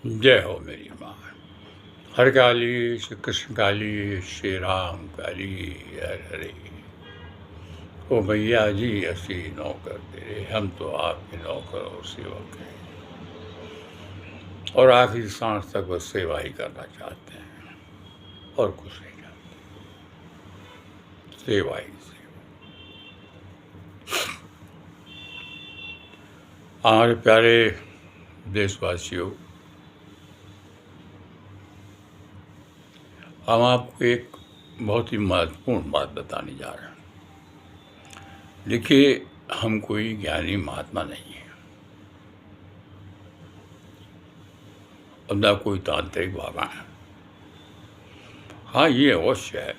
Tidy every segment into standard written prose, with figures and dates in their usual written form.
जय हो मेरी माँ। हर काली श्री कृष्ण काली श्री राम काली हर हरे। ओ भैया जी असी नौकर तेरे, हम तो आपके नौकर और सेवक हैं और आखिरी सांस तक बस सेवा ही करना चाहते हैं और कुछ नहीं चाहते। सेवा ही सेवा। हमारे प्यारे देशवासियों, हम आपको एक बहुत ही महत्वपूर्ण बात बताने जा रहे हैं। देखिए, हम कोई ज्ञानी महात्मा नहीं है और न कोई तांत्रिक बाबा है। हाँ, ये अवश्य है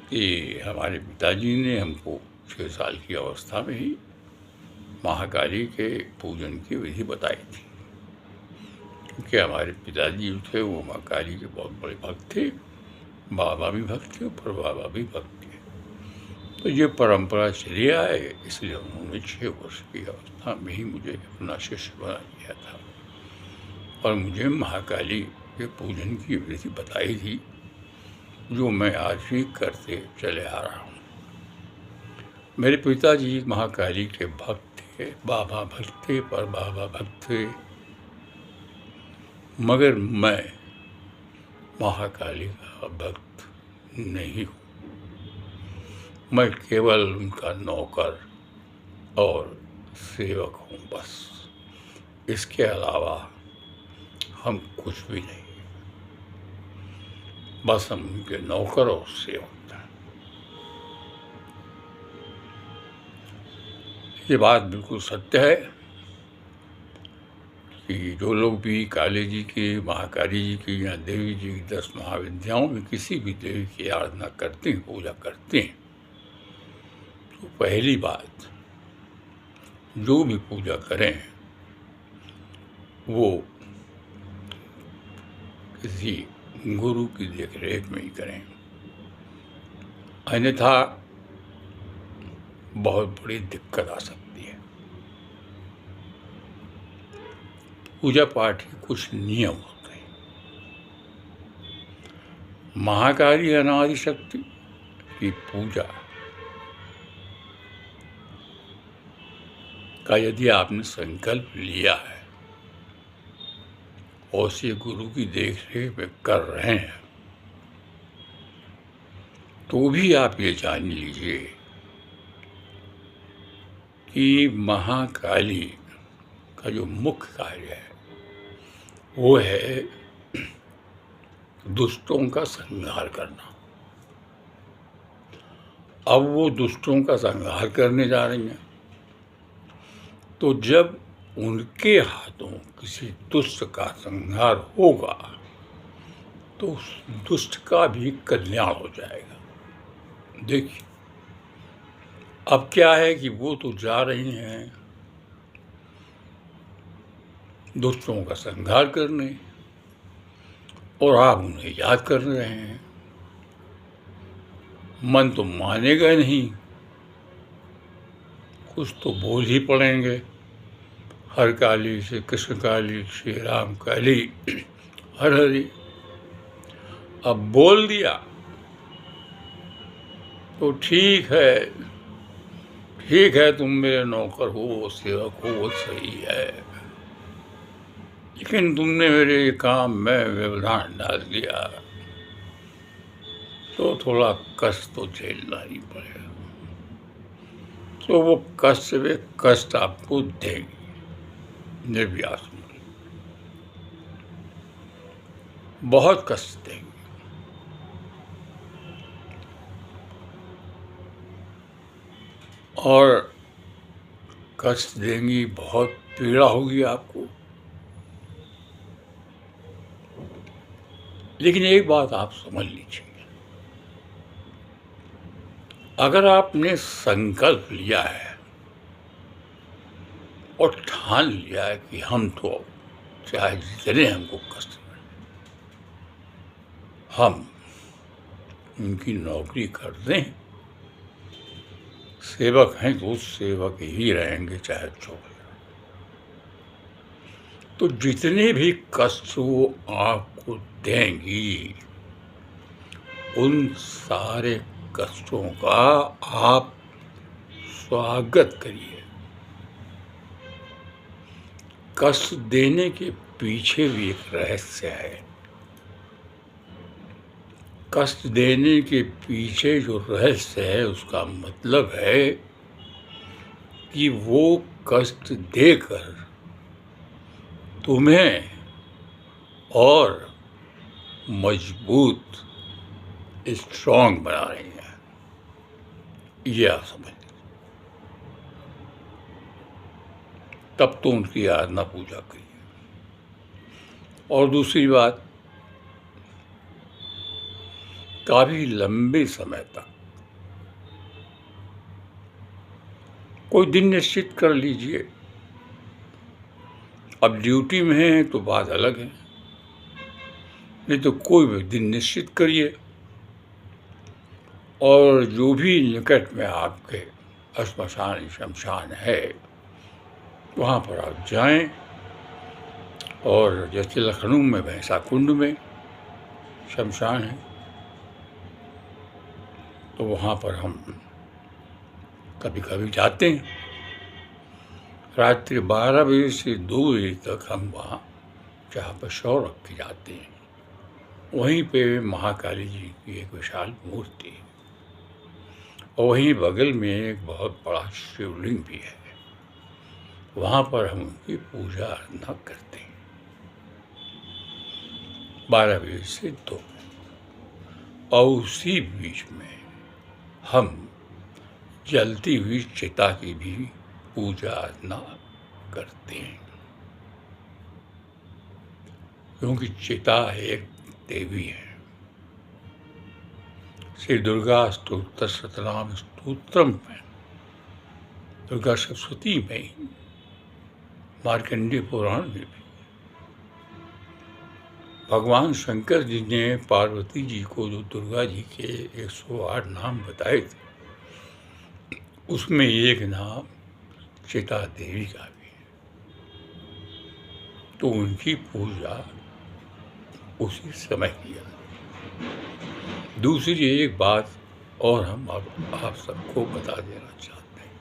कि हमारे पिताजी ने हमको 6 साल की अवस्था में ही महाकाली के पूजन की विधि बताई थी, क्योंकि हमारे पिताजी जो थे वो महाकाली के बहुत बड़े भक्त थे। बाबा भी भक्त थे, परबाबा भी भक्त थे। तो ये परंपरा चली आए, इसलिए उन्होंने 6 वर्ष की अवस्था में ही मुझे अपना शिष्य बना दिया था और मुझे महाकाली के पूजन की विधि बताई थी, जो मैं आज भी करते चले आ रहा हूँ। मेरे पिताजी महाकाली के भक्त थे, बाबा भक्त थे, परबाबा भक्त थे, मगर मैं महाकाली का भक्त नहीं हूँ। मैं केवल उनका नौकर और सेवक हूँ, बस। इसके अलावा हम कुछ भी नहीं, बस हम उनके नौकर और सेवक हैं। ये बात बिल्कुल सत्य है कि जो लोग भी काली जी की, महाकाली जी की या देवी जी की 10 महाविद्याओं में किसी भी देवी की आराधना करते हैं, पूजा करते हैं, तो पहली बात, जो भी पूजा करें वो किसी गुरु की देखरेख में ही करें, अन्यथा बहुत बड़ी दिक्कत आ सकती है। पूजा पाठ के कुछ नियम होते हैं। महाकाली अनादि शक्ति की पूजा का यदि आपने संकल्प लिया है और उसे गुरु की देखरेख में कर रहे हैं, तो भी आप ये जान लीजिए कि महाकाली का जो मुख्य कार्य है वो है दुष्टों का संहार करना। अब वो दुष्टों का संहार करने जा रही हैं, तो जब उनके हाथों किसी दुष्ट का संहार होगा तो उस दुष्ट का भी कल्याण हो जाएगा। देखिए, अब क्या है कि वो तो जा रही हैं दुष्टों का संहार करने और आप उन्हें याद कर रहे हैं। मन तो मानेगा नहीं, कुछ तो बोल ही पड़ेंगे, हर काली श्री कृष्ण काली श्री राम काली हर हरि। अब बोल दिया तो ठीक है, तुम मेरे नौकर हो, सेवक हो, वो सही है, लेकिन तुमने मेरे ये काम में व्यवधान डाल दिया तो थोड़ा कष्ट तो झेलना ही पड़ेगा। तो वो कष्ट आपको देंगे, निर्व्यास में बहुत कष्ट देंगे। और कष्ट देंगी, बहुत पीड़ा होगी आपको। लेकिन एक बात आप समझ लीजिए, अगर आपने संकल्प लिया है और ठान लिया है कि हम तो चाहे जितने हमको कष्ट मिले, हम उनकी नौकरी कर दें, सेवक हैं तो सेवक ही रहेंगे, चाहे जो। तो जितने भी कष्ट वो आपको देंगी, उन सारे कष्टों का आप स्वागत करिए। कष्ट देने के पीछे भी एक रहस्य है। कष्ट देने के पीछे जो रहस्य है, उसका मतलब है कि वो कष्ट देकर तुम्हें और मजबूत, स्ट्रांग बना रही है। ये आप समझ, तब तो उनकी आराधना पूजा करिए। और दूसरी बात, काफी लंबे समय तक कोई दिन निश्चित कर लीजिए। अब ड्यूटी में है तो बात अलग है, नहीं तो कोई भी दिन निश्चित करिए और जो भी निकट में आपके श्मशान शमशान है, वहाँ पर आप जाएं। और जैसे लखनऊ में भैंसा कुंड में शमशान है, तो वहाँ पर हम कभी कभी जाते हैं। रात्रि 12 बजे से 2 बजे तक हम वहाँ जहाँ पर शव रख के जाते हैं, वहीं पे महाकाली जी की एक विशाल मूर्ति है और वहीं बगल में एक बहुत बड़ा शिवलिंग भी है। वहाँ पर हम उनकी पूजा अर्चना करते हैं 12 बजे से 2। और उसी बीच में हम जलती हुई चिता की भी पूजा अर्चना करते हैं, क्योंकि चिता एक देवी है। श्री दुर्गा स्तोत्र शतनाम स्तोत्रम में, दुर्गा सप्तशती में ही, मार्कंडेय पुराण में भी भगवान शंकर जी ने पार्वती जी को जो दुर्गा जी के 108 नाम बताए थे, उसमें एक नाम चिता देवी का भी है। तो उनकी पूजा उसी समय किया। दूसरी एक बात और हम आप सबको बता देना चाहते हैं।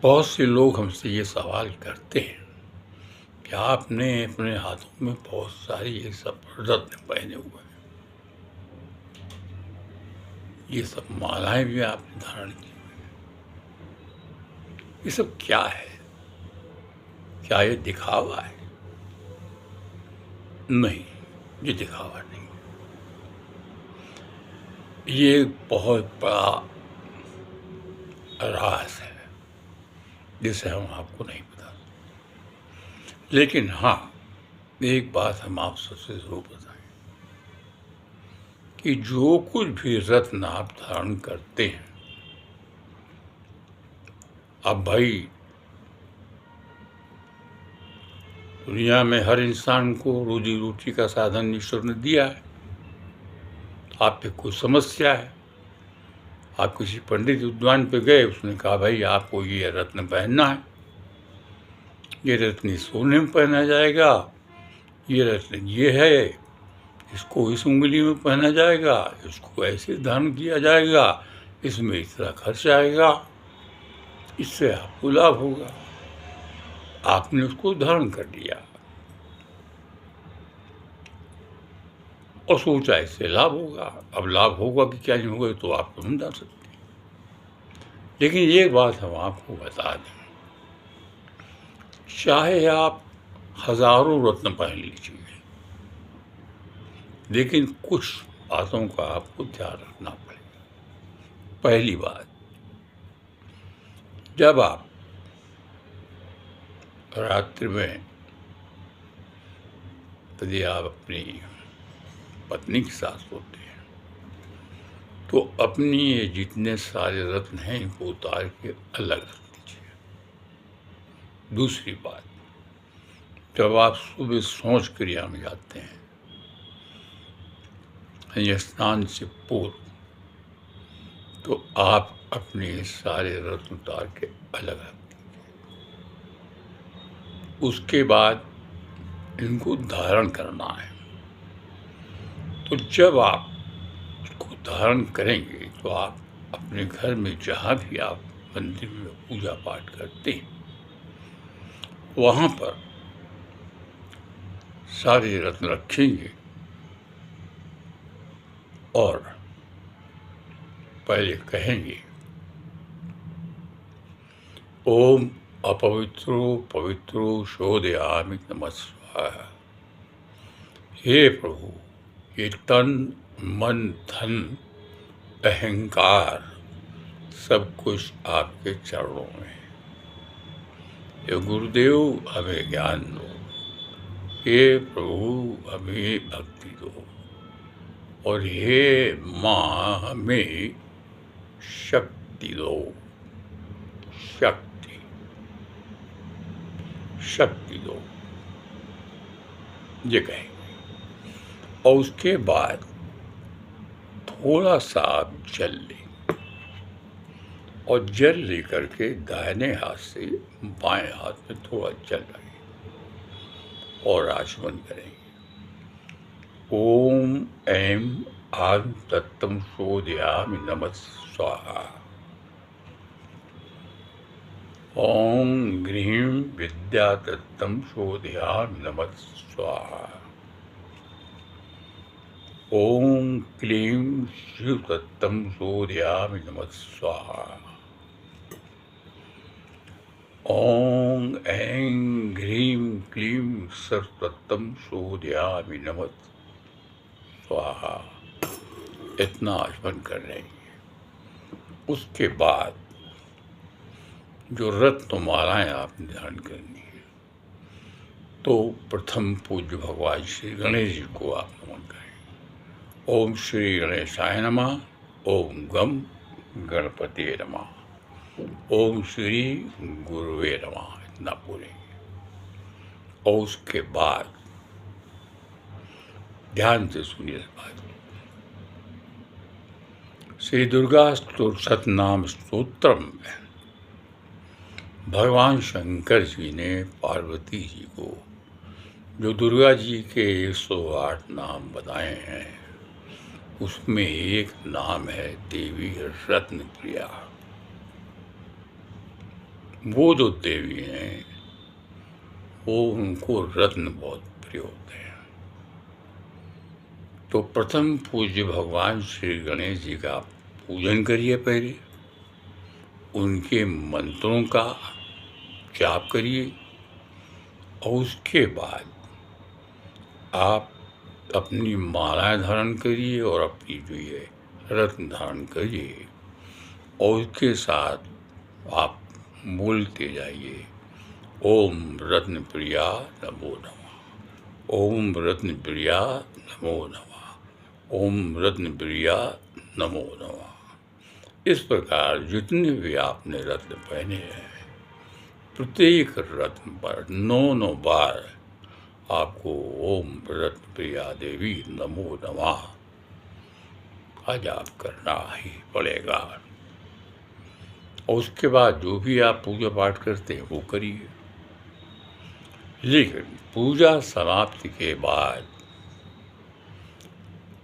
बहुत से लोग हमसे ये सवाल करते हैं कि आपने अपने हाथों में बहुत सारी ये सब रत्न पहने हुए हैं, ये सब मालाएं भी आपने धारण की हुई हैं, ये सब क्या है? क्या ये दिखावा है? नहीं, ये दिखावा नहीं। ये बहुत बड़ा राज है जिसे हम आपको नहीं बता सकते। लेकिन हाँ, एक बात हम आप सबसे जरूर बताएं कि जो कुछ भी रत्न आप धारण करते हैं, अब भाई दुनिया में हर इंसान को रोजी रोटी का साधन ईश्वर ने दिया है। आप पे कोई समस्या है, आप किसी पंडित विद्वान पे गए, उसने कहा भाई आपको ये रत्न पहनना है, ये रत्न सोने में पहना जाएगा, ये रत्न ये है, इसको इस उंगली में पहना जाएगा, इसको ऐसे धारण किया जाएगा, इसमें इतना खर्च आएगा, इससे आपको लाभ होगा। आपने उसको धारण कर लिया और सोचा इससे लाभ होगा। अब लाभ होगा कि क्या नहीं होगा तो आप नहीं जान सकते। लेकिन ये बात हम आपको बता दें, चाहे आप हजारों रत्न पहन लीजिए, लेकिन कुछ बातों का आपको ध्यान रखना पड़ेगा। पहली बात, जब आप रात्रि में यदि आप अपनी पत्नी के साथ सोते हैं तो अपनी ये जितने सारे रत्न हैं इनको उतार के अलग रख दीजिए। दूसरी बात, जब आप सुबह सोच क्रिया में जाते हैं, स्नान से पूर्व, तो आप अपने सारे रत्न उतार के अलग रख दीजिए। उसके बाद इनको धारण करना है। तो जब आप इसको धारण करेंगे तो आप अपने घर में जहाँ भी आप मंदिर में पूजा पाठ करते हैं वहाँ पर सारे रत्न रखेंगे और पहले कहेंगे ओम अपवित्रो पवित्रो शोधयामि नमः स्वाहा। हे प्रभु, ये तन मन धन अहंकार सब कुछ आपके चरणों में है। ये गुरुदेव हमें ज्ञान दो, हे प्रभु हमें भक्ति दो, और हे माँ हमें शक्ति दो। शक्ति दो, ये कहेंगे। और उसके बाद थोड़ा सा आप जल लें और जल लेकर के दाहिने हाथ से बाएं हाथ में थोड़ा जल रखें और आचमन करेंगे। ओम ऐं आं तत्तं शोधयामि नमः स्वाहा। ओम ग्रीं विद्या तत्तं शोधयामि नमः स्वाहा। ओम क्लीं शिव तत्तं शोधयामि नमः स्वाहा। ओम ऐं ह्रीं क्लीं सरस्वतं शोधयामि नमः स्वाहा। इतना आचमन कर रहे हैं। उसके बाद जो रत्न मालाएं आपने धारण करनी है तो प्रथम पूज्य भगवान श्री गणेश जी को आप नमन करें। ओम श्री गणेशाय नमः। ओम गम गणपति नमः। ओम श्री गुरुवे नमः। इतना बोलेंगे। और उसके बाद ध्यान से सुनिए इस बात को। श्री दुर्गा सतनाम स्तोत्रम में भगवान शंकर जी ने पार्वती जी को जो दुर्गा जी के 108 नाम बताए हैं उसमें एक नाम है देवी रत्न प्रिया। वो जो देवी हैं वो उनको रत्न बहुत प्रिय होते हैं। तो प्रथम पूज्य भगवान श्री गणेश जी का पूजन करिए। पहले उनके मंत्रों का जाप करिए और उसके बाद आप अपनी मालाएं धारण करिए और अपनी जो ये रत्न धारण करिए और उसके साथ आप बोलते जाइए ओम रत्न प्रिया नमो नमः। ओम रत्न प्रिया नमो नमः। ओम रत्न प्रिया नमो नमः। इस प्रकार जितने भी आपने रत्न पहने हैं प्रत्येक रत्न पर 9 बार आपको ओम रत्न प्रिया देवी नमो नमः का जाप करना ही पड़ेगा। और उसके बाद जो भी आप पूजा पाठ करते हैं वो करिए। लेकिन पूजा समाप्ति के बाद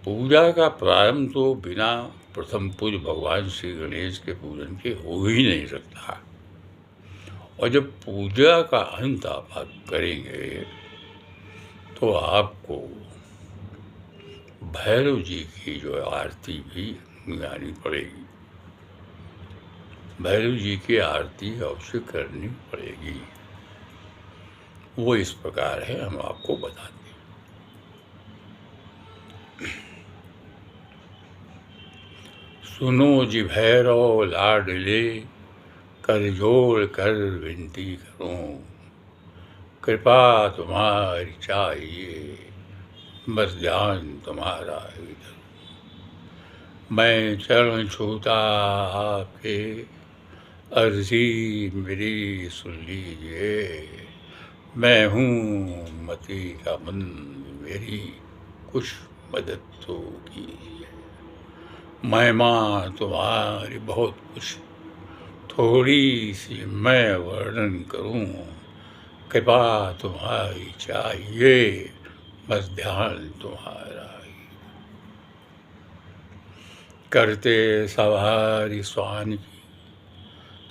पूजा का प्रारंभ तो बिना प्रथम पूज्य भगवान श्री गणेश के पूजन के हो ही नहीं सकता। और जब पूजा का अंत आप करेंगे तो आपको भैरव जी की जो आरती भी गानी पड़ेगी। भैरव जी की आरती अवश्य करनी पड़ेगी। वो इस प्रकार है, हम आपको बताते हैं। सुनो जी भैरव लाडले, कर जोड़ कर विनती करूं, कृपा तुम्हारी चाहिए, बस ध्यान तुम्हारा इधर। मैं चरण छूता आपके, अर्जी मेरी सुन लीजिए। मैं हूँ मती का मन, मेरी कुछ मदद तो कीजिए। महिमा तुम्हारी बहुत कुछ, थोड़ी सी मैं वर्णन करूं, कृपा तुम्हारी चाहिए, बस ध्यान तुम्हारा ही। करते सवारी स्वान की,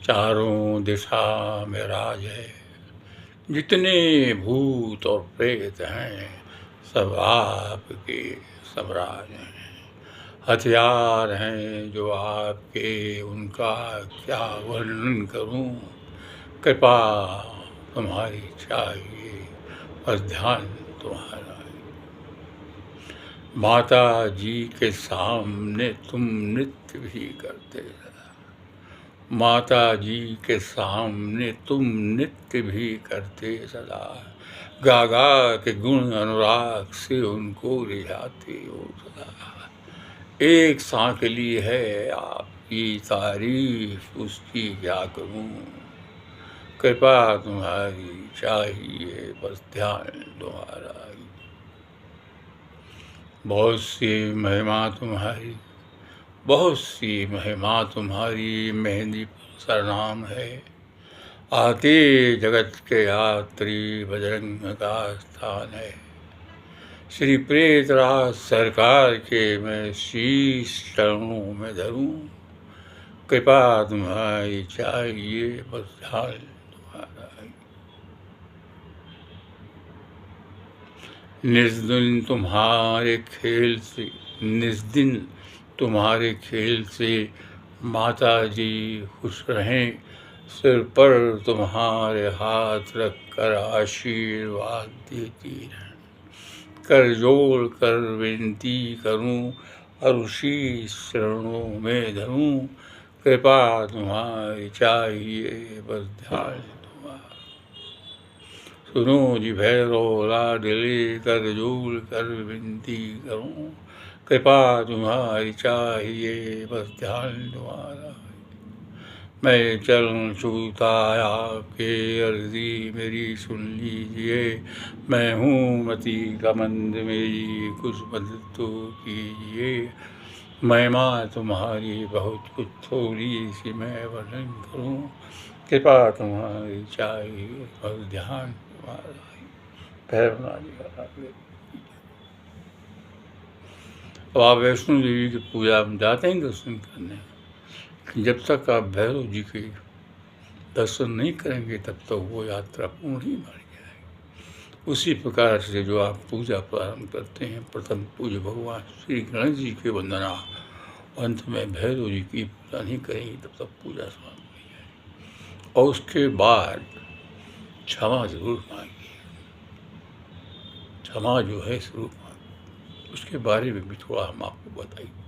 चारों दिशा में राज है। जितने भूत और प्रेत हैं, सब आपके सम्राट हैं। हथियार हैं जो आपके, उनका क्या वर्णन करूं। कृपा तुम्हारी चाहिए, बस ध्यान तुम्हारा ही। माता जी के सामने तुम नृत्य भी करते सदा। माता जी के सामने तुम नृत्य भी करते सदा। गा गा के गुण अनुराग से उनको रिझाते हो सदा। एक सांकली है आपकी तारीफ, उसकी क्या करूं। कृपा तुम्हारी चाहिए, बस ध्यान तुम्हारा ही। बहुत सी महिमा तुम्हारी, बहुत सी महिमा तुम्हारी, मेहंदी पर सरनाम है। आते जगत के यात्री बजरंग का स्थान है। श्री प्रेतराज सरकार के मैं शीश चरणों में धरूं। कृपा तुम्हारी चाहिए, बस ध्यान तुम्हारा ही। निर्दिन तुम्हारे खेल से, निर्दिन तुम्हारे खेल से माता जी खुश रहें। सिर पर तुम्हारे हाथ रख कर आशीर्वाद देती रहें। कर जोड़ कर विनती करूं, और उसी शरणों में धरूं। कृपा तुम्हारी चाहिए, बस ध्यान तुम्हारा। सुनो जी भैरव लाडले, कर जोड़ कर विनती करूं। कृपा तुम्हारी चाहिए, बस ध्यान तुम्हारा। मैं चरण छूता आपके, अर्जी मेरी सुन लीजिए। मैं हूँ मति का मंद, मेरी कुछ मदद तो कीजिए। महिमा तुम्हारी बहुत कुछ, थोड़ी सी मैं वर्णन करूं। कृपा तुम्हारी चाहिए, बस ध्यान तुम्हारा ही। भैरवनाथ जी का नाम ले। अब आप वैष्णो देवी की पूजा में जाते हैं दर्शन करने, जब तक आप भैरव जी के दर्शन नहीं करेंगे तब तक वो यात्रा पूर्ण ही मानी जाएगी। उसी प्रकार से जो आप पूजा प्रारंभ करते हैं, प्रथम पूज्य भगवान श्री गणेश जी की वंदना, अंत में भैरव जी की पूजा नहीं करेंगे तब तक पूजा समाप्त नहीं जाएगी। और उसके बाद क्षमा जरूर मांगिए। क्षमा जो है जरूर मांगिए। उसके बारे में भी थोड़ा हम आपको बताइए।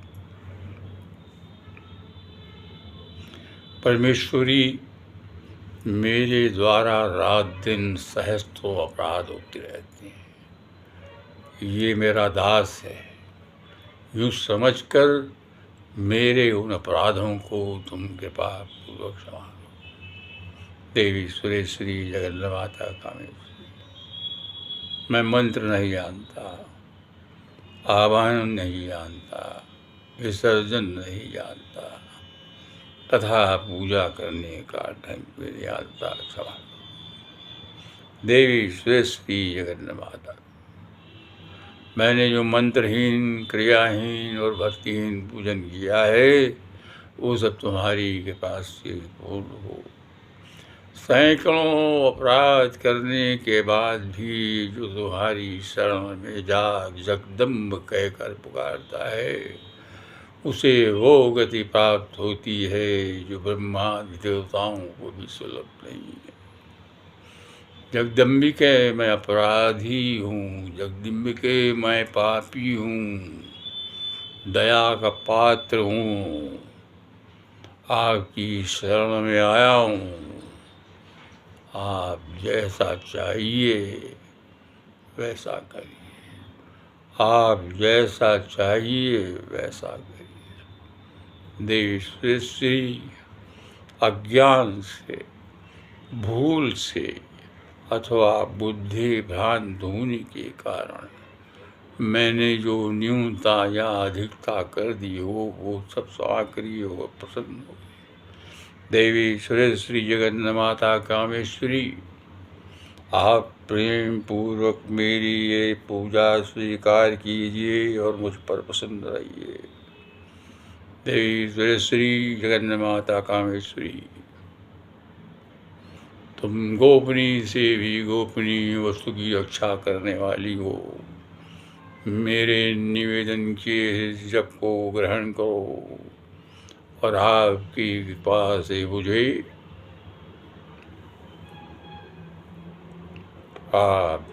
परमेश्वरी, मेरे द्वारा रात दिन सहस्त्रों अपराध होते रहते हैं। ये मेरा दास है, यूँ समझकर मेरे उन अपराधों को तुम कृपा पूर्वक क्षमा करो। देवी सुरेश्वरी, जगन्नाथ माता कामेश्वरी, मैं मंत्र नहीं जानता, आवाहन नहीं जानता, विसर्जन नहीं जानता, तथा पूजा करने का ढंग भी नहीं आता। क्षमा देवी सुरेश्वरी, जगन्नाथ माता, मैंने जो मंत्रहीन, क्रियाहीन और भक्तिहीन पूजन किया है, वो सब तुम्हारी कृपा से पूर्ण हो। सैकड़ों अपराध करने के बाद भी जो तुम्हारी शरण में जाग जगदम्ब कहकर पुकारता है, उसे वो गति प्राप्त होती है जो ब्रह्मादि देवताओं को भी सुलभ नहीं है। जगदम्बिके, मैं अपराधी हूँ, जगदम्बिके मैं पापी हूँ, दया का पात्र हूँ, आपकी शरण में आया हूँ। आप जैसा चाहिए वैसा करिए, आप जैसा चाहिए वैसा करिए। देवी सुरेश्वरी, अज्ञान से, भूल से अथवा बुद्धि भ्रांत होने के कारण मैंने जो न्यूनता या अधिकता कर दी हो, वो सब क्षमा करिए, वो प्रसन्न हो। देवी सुरेश्वरी, जगन्नाथ माता कामेश्वरी, आप प्रेम पूर्वक मेरी ये पूजा स्वीकार कीजिए और मुझ पर प्रसन्न रहिए। देवी सुरेश्वरी, जगन्नाथ माता कामेश्वरी, तुम गोपनीय से भी गोपनीय वस्तु की रक्षा करने वाली हो। मेरे निवेदन के जप को ग्रहण करो और आपकी कृपा से मुझे आप